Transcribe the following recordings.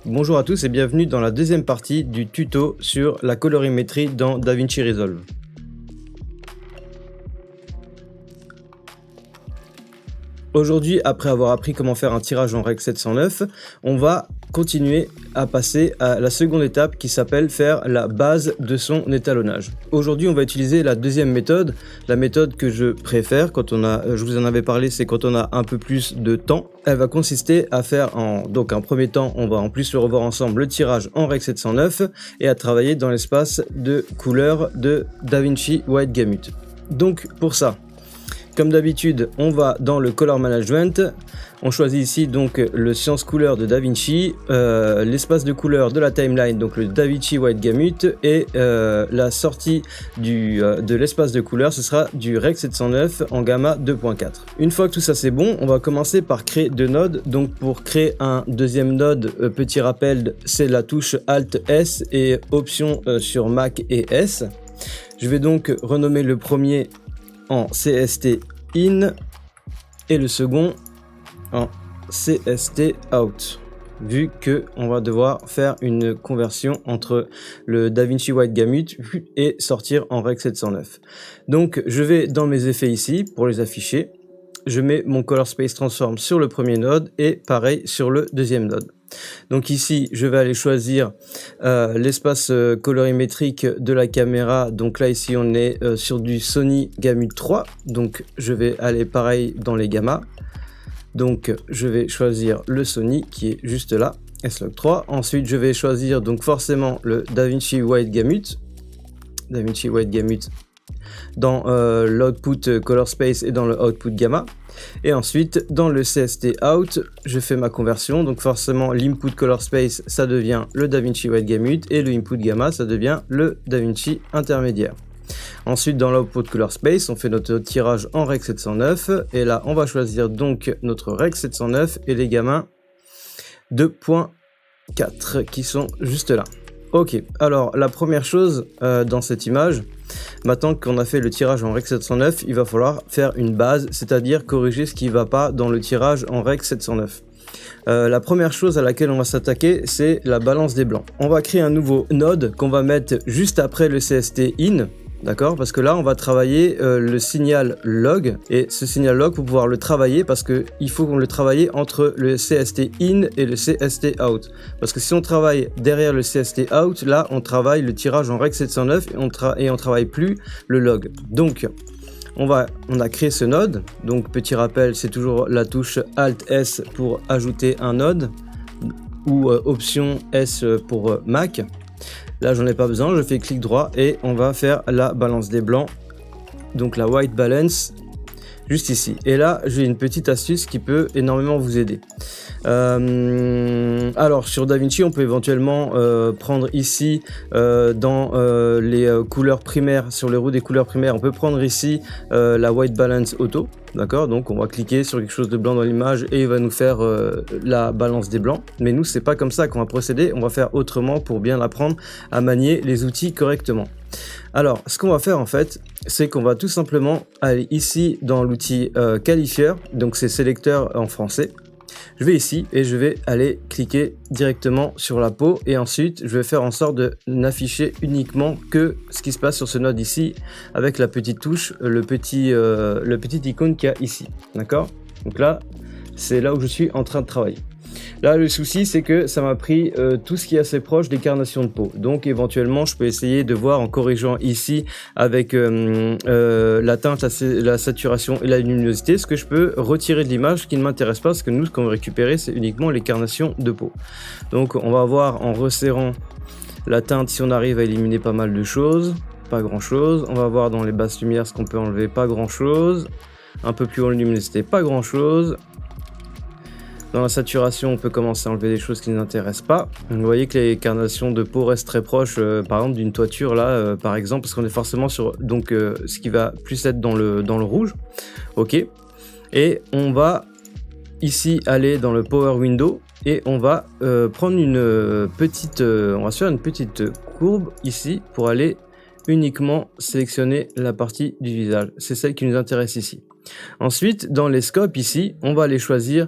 Bonjour à tous et bienvenue dans la deuxième partie du tuto sur la colorimétrie dans DaVinci Resolve. Aujourd'hui, après avoir appris comment faire un tirage en Rec 709, on va continuer à passer à la seconde étape qui s'appelle faire la base de son étalonnage. Aujourd'hui, on va utiliser la deuxième méthode, la méthode que je préfère je vous en avais parlé, c'est quand on a un peu plus de temps. Elle va consister à faire donc un premier temps, on va en plus le revoir ensemble, le tirage en Rec 709 et à travailler dans l'espace de couleurs de DaVinci White Gamut. Donc pour ça, comme d'habitude, on va dans le Color Management, on choisit ici donc le Science Couleur de DaVinci, l'espace de couleur de la timeline, donc le DaVinci White Gamut, et la sortie de l'espace de couleur, ce sera du Rec 709 en gamma 2.4. Une fois que tout ça c'est bon, on va commencer par créer deux nodes. Donc pour créer un deuxième node, petit rappel, c'est la touche Alt S et Option sur Mac et S. Je vais donc renommer le premier en CST in et le second en CST out, vu que on va devoir faire une conversion entre le DaVinci White Gamut et sortir en Rec 709. Donc je vais dans mes effets ici pour les afficher, je mets mon Color Space Transform sur le premier node et pareil sur le deuxième node. Donc ici, je vais aller choisir l'espace colorimétrique de la caméra. Donc là, ici, on est sur du Sony Gamut 3. Donc je vais aller pareil dans les gammas. Donc je vais choisir le Sony qui est juste là, S-Log 3. Ensuite, je vais choisir donc forcément le DaVinci White Gamut. DaVinci White Gamut dans l'output Color Space et dans le output gamma. Et ensuite, dans le CST out, je fais ma conversion. Donc forcément, l'input Color Space, ça devient le DaVinci White Gamut et le input gamma, ça devient le DaVinci intermédiaire. Ensuite, dans l'output Color Space, on fait notre tirage en Rec 709. Et là, on va choisir donc notre Rec 709 et les gamins 2.4 qui sont juste là. Ok, alors la première chose dans cette image, maintenant qu'on a fait le tirage en Rec 709, il va falloir faire une base, c'est-à-dire corriger ce qui ne va pas dans le tirage en Rec 709. La première chose à laquelle on va s'attaquer, c'est la balance des blancs. On va créer un nouveau node qu'on va mettre juste après le CST in. D'accord, parce que là on va travailler le signal log, et ce signal log pour pouvoir le travailler, parce que il faut qu'on le travaille entre le CST in et le CST out, parce que si on travaille derrière le CST out, là on travaille le tirage en Rec 709 et on travaille plus le log. Donc on a créé ce node, donc petit rappel, c'est toujours la touche Alt S pour ajouter un node ou Option S pour Mac. Là, j'en ai pas besoin, je fais clic droit et on va faire la balance des blancs, donc la white balance, juste ici. Et là, j'ai une petite astuce qui peut énormément vous aider. Alors, sur DaVinci, on peut éventuellement prendre ici, dans les couleurs primaires, sur les roues des couleurs primaires, on peut prendre ici la white balance auto. D'accord, donc on va cliquer sur quelque chose de blanc dans l'image et il va nous faire la balance des blancs. Mais nous, c'est pas comme ça qu'on va procéder, on va faire autrement pour bien apprendre à manier les outils correctement. Alors, ce qu'on va faire en fait, c'est qu'on va tout simplement aller ici dans l'outil qualifieur, donc c'est sélecteur en français. Je vais ici et je vais aller cliquer directement sur la peau et ensuite je vais faire en sorte de n'afficher uniquement que ce qui se passe sur ce node ici avec la petite touche, le petit icône qu'il y a ici. D'accord? Donc là, c'est là où je suis en train de travailler. Là, le souci, c'est que ça m'a pris tout ce qui est assez proche des carnations de peau. Donc, éventuellement, je peux essayer de voir en corrigeant ici avec la teinte, la saturation et la luminosité, ce que je peux retirer de l'image qui ne m'intéresse pas, parce que nous, ce qu'on veut récupérer, c'est uniquement les carnations de peau. Donc, on va voir en resserrant la teinte si on arrive à éliminer pas mal de choses. Pas grand-chose. On va voir dans les basses lumières ce qu'on peut enlever. Pas grand-chose. Un peu plus haut en luminosité. Pas grand-chose. Dans la saturation, on peut commencer à enlever des choses qui ne nous intéressent pas. Vous voyez que les carnations de peau restent très proches, par exemple, d'une toiture, là, par exemple, parce qu'on est forcément sur ce qui va plus être dans le rouge. Ok. Et on va ici aller dans le Power Window et on va prendre on va faire une petite courbe ici pour aller uniquement sélectionner la partie du visage. C'est celle qui nous intéresse ici. Ensuite, dans les scopes ici, on va aller choisir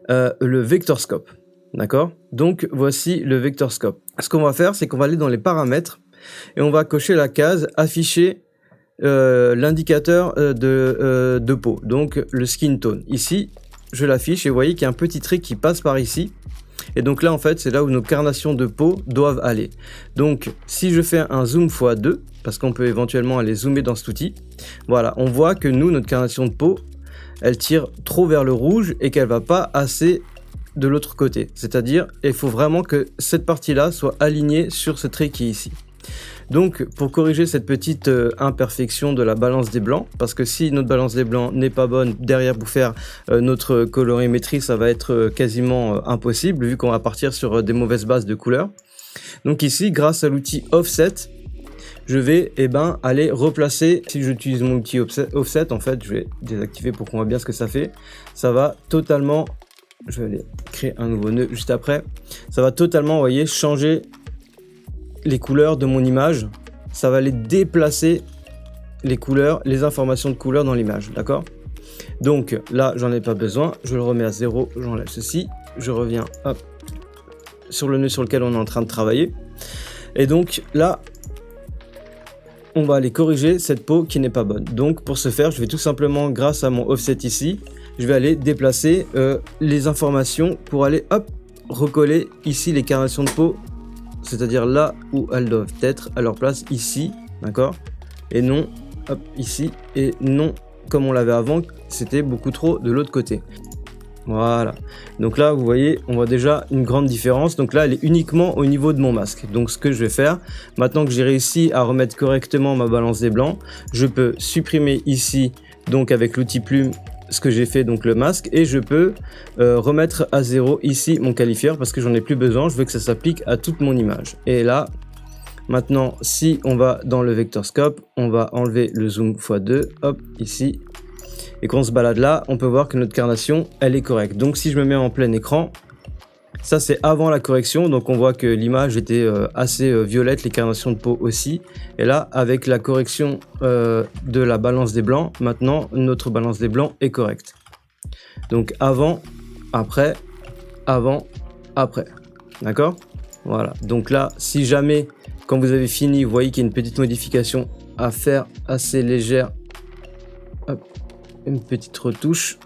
le Vector Scope. D'accord? Donc voici le vector scope. Ce qu'on va faire, c'est qu'on va aller dans les paramètres et on va cocher la case afficher l'indicateur de peau, donc le skin tone. Ici, je l'affiche et vous voyez qu'il y a un petit trait qui passe par ici. Et donc là, en fait, c'est là où nos carnations de peau doivent aller. Donc, si je fais un zoom x2, parce qu'on peut éventuellement aller zoomer dans cet outil, voilà, on voit que nous, notre carnation de peau, elle tire trop vers le rouge et qu'elle va pas assez de l'autre côté. C'est-à-dire, il faut vraiment que cette partie-là soit alignée sur ce trait qui est ici. Donc, pour corriger cette petite imperfection de la balance des blancs, parce que si notre balance des blancs n'est pas bonne, derrière pour faire notre colorimétrie, ça va être quasiment impossible, vu qu'on va partir sur des mauvaises bases de couleurs. Donc ici, grâce à l'outil Offset, je vais aller replacer, si j'utilise mon outil Offset, en fait, je vais désactiver pour qu'on voit bien ce que ça fait. Ça va totalement, je vais aller créer un nouveau nœud juste après, ça va totalement, vous voyez, changer les couleurs de mon image, ça va aller déplacer les couleurs, les informations de couleurs dans l'image, d'accord? Donc là, j'en ai pas besoin, je le remets à 0, j'enlève ceci, je reviens hop, sur le nœud sur lequel on est en train de travailler. Et donc là, on va aller corriger cette peau qui n'est pas bonne. Donc pour ce faire, je vais tout simplement, grâce à mon offset ici, je vais aller déplacer les informations pour aller hop, recoller ici les carnations de peau, c'est-à-dire là où elles doivent être à leur place ici, d'accord? Et non hop, ici, et non comme on l'avait avant, c'était beaucoup trop de l'autre côté. Voilà, donc là vous voyez, on voit déjà une grande différence. Donc là elle est uniquement au niveau de mon masque. Donc ce que je vais faire, maintenant que j'ai réussi à remettre correctement ma balance des blancs, je peux supprimer ici, donc avec l'outil plume, ce que j'ai fait, donc le masque, et je peux remettre à 0 ici mon qualifieur parce que j'en ai plus besoin, je veux que ça s'applique à toute mon image. Et là, maintenant, si on va dans le vector scope, on va enlever le zoom x2, hop, ici, et qu'on se balade là, on peut voir que notre carnation, elle est correcte. Donc si je me mets en plein écran, ça c'est avant la correction, donc on voit que l'image était assez violette, les carnations de peau aussi. Et là, avec la correction de la balance des blancs, maintenant notre balance des blancs est correcte. Donc avant, après, d'accord? Voilà, donc là, si jamais, quand vous avez fini, vous voyez qu'il y a une petite modification à faire assez légère, hop, une petite retouche,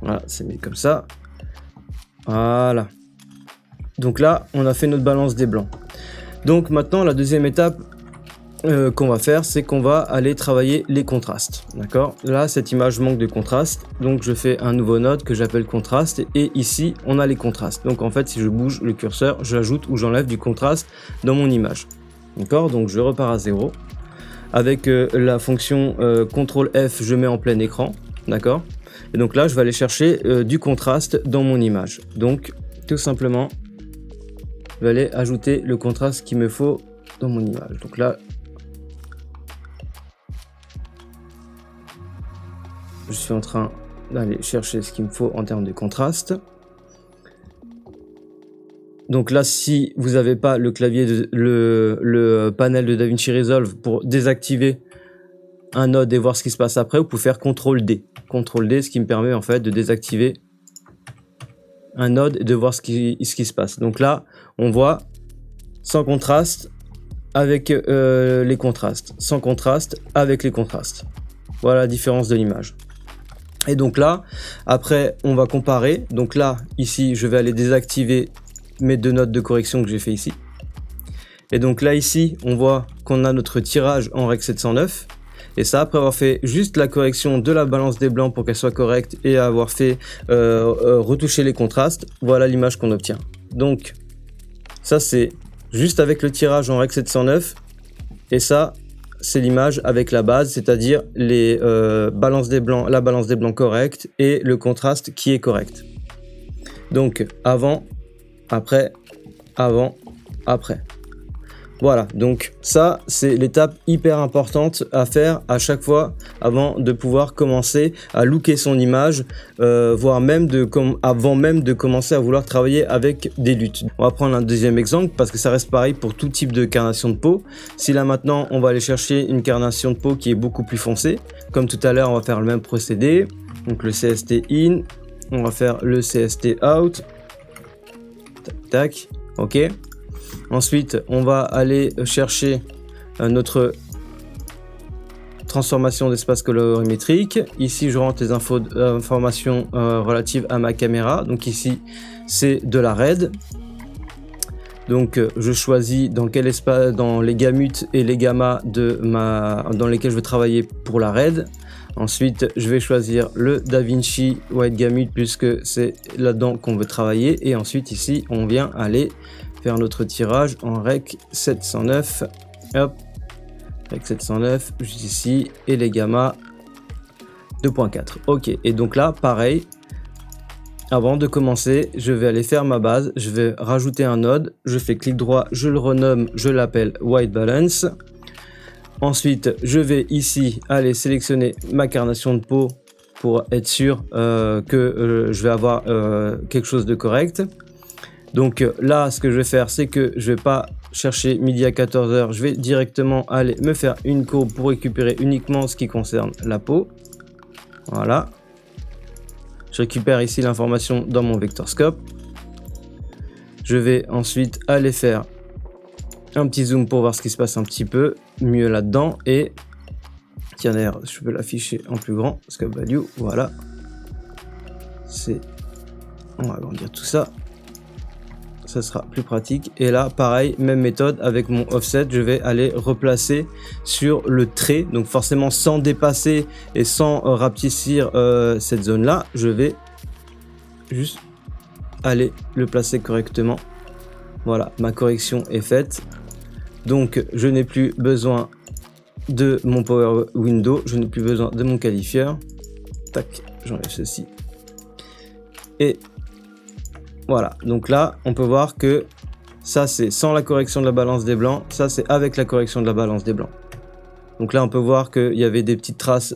voilà, c'est mis comme ça, voilà. Donc là, on a fait notre balance des blancs. Donc maintenant, la deuxième étape qu'on va faire, c'est qu'on va aller travailler les contrastes. D'accord? Là, cette image manque de contraste. Donc je fais un nouveau node que j'appelle contraste. Et ici, on a les contrastes. Donc en fait, si je bouge le curseur, j'ajoute ou j'enlève du contraste dans mon image. D'accord? Donc je repars à 0. Avec la fonction CTRL F, je mets en plein écran. D'accord? Et donc là, je vais aller chercher du contraste dans mon image. Donc tout simplement, je vais aller ajouter le contraste qu'il me faut dans mon image. Donc là, je suis en train d'aller chercher ce qu'il me faut en termes de contraste. Donc là, si vous n'avez pas le clavier, le panel de DaVinci Resolve pour désactiver un node et voir ce qui se passe après, vous pouvez faire CTRL D. CTRL D, ce qui me permet en fait de désactiver un node et de voir ce qui se passe. Donc là, on voit sans contraste avec les contrastes, sans contraste avec les contrastes. Voilà la différence de l'image. Et donc là, après, on va comparer. Donc là, ici, je vais aller désactiver mes deux nodes de correction que j'ai fait ici. Et donc là, ici, on voit qu'on a notre tirage en Rec 709. Et ça, après avoir fait juste la correction de la balance des blancs pour qu'elle soit correcte et avoir fait retoucher les contrastes, voilà l'image qu'on obtient. Donc, ça, c'est juste avec le tirage en Rec 709. Et ça, c'est l'image avec la base, c'est-à-dire les balances des blancs, la balance des blancs correcte et le contraste qui est correct. Donc, avant, après, avant, après. Voilà, donc ça, c'est l'étape hyper importante à faire à chaque fois avant de pouvoir commencer à looker son image, voire même avant même de commencer à vouloir travailler avec des luttes. On va prendre un deuxième exemple parce que ça reste pareil pour tout type de carnation de peau. Si là maintenant, on va aller chercher une carnation de peau qui est beaucoup plus foncée, comme tout à l'heure, on va faire le même procédé. Donc le CST in, on va faire le CST out. tac, tac, ok. Ensuite, on va aller chercher notre transformation d'espace colorimétrique. Ici, je rentre les informations relatives à ma caméra. Donc ici, c'est de la RED. Donc je choisis dans quel espace, dans les gamutes et les gammas dans lesquels je vais travailler pour la RED. Ensuite, je vais choisir le DaVinci White Gamut puisque c'est là-dedans qu'on veut travailler. Et ensuite ici, on vient aller faire notre tirage en Rec 709. Hop, Rec 709 juste ici et les gammas 2.4. Ok, et donc là, pareil. Avant de commencer, je vais aller faire ma base, je vais rajouter un node, je fais clic droit, je le renomme, je l'appelle White Balance. Ensuite, je vais ici aller sélectionner ma carnation de peau pour être sûr que je vais avoir quelque chose de correct. Donc là, ce que je vais faire, c'est que je vais pas chercher midi à 14h, je vais directement aller me faire une courbe pour récupérer uniquement ce qui concerne la peau. Voilà. Je récupère ici l'information dans mon vector scope. Je vais ensuite aller faire un petit zoom pour voir ce qui se passe un petit peu mieux là-dedans. Et tiens, d'ailleurs, je peux l'afficher en plus grand. Scope value, voilà. On va agrandir tout ça. Ça sera plus pratique. Et là, pareil, même méthode avec mon offset, je vais aller replacer sur le trait. Donc forcément, sans dépasser et sans rapetissir cette zone-là, je vais juste aller le placer correctement. Voilà, ma correction est faite. Donc, je n'ai plus besoin de mon Power Window. Je n'ai plus besoin de mon qualifieur. Tac, j'enlève ceci. Et voilà, donc là, on peut voir que ça, c'est sans la correction de la balance des blancs. Ça, c'est avec la correction de la balance des blancs. Donc là, on peut voir qu'il y avait des petites traces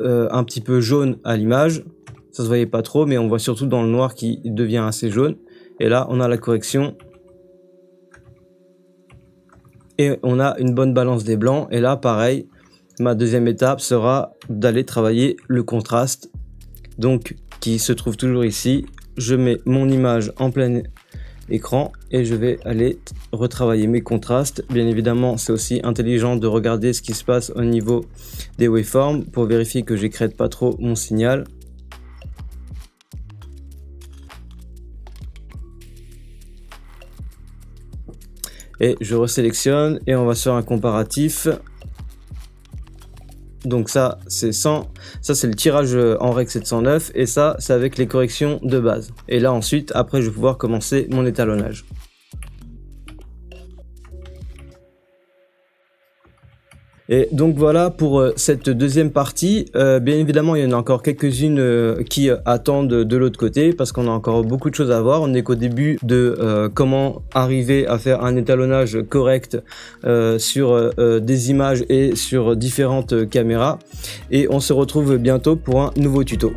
un petit peu jaunes à l'image. Ça se voyait pas trop, mais on voit surtout dans le noir qui devient assez jaune. Et là, on a la correction. Et on a une bonne balance des blancs. Et là, pareil, ma deuxième étape sera d'aller travailler le contraste. Donc, qui se trouve toujours ici. Je mets mon image en plein écran et je vais aller retravailler mes contrastes. Bien évidemment, c'est aussi intelligent de regarder ce qui se passe au niveau des waveforms pour vérifier que j'écrète pas trop mon signal. Et je resélectionne et on va sur un comparatif. Donc ça c'est le tirage en Rec 709 et ça c'est avec les corrections de base. Et là ensuite après je vais pouvoir commencer mon étalonnage. Et donc voilà pour cette deuxième partie. Bien évidemment, il y en a encore quelques-unes qui attendent de l'autre côté parce qu'on a encore beaucoup de choses à voir. On n'est qu'au début de comment arriver à faire un étalonnage correct sur des images et sur différentes caméras. Et on se retrouve bientôt pour un nouveau tuto.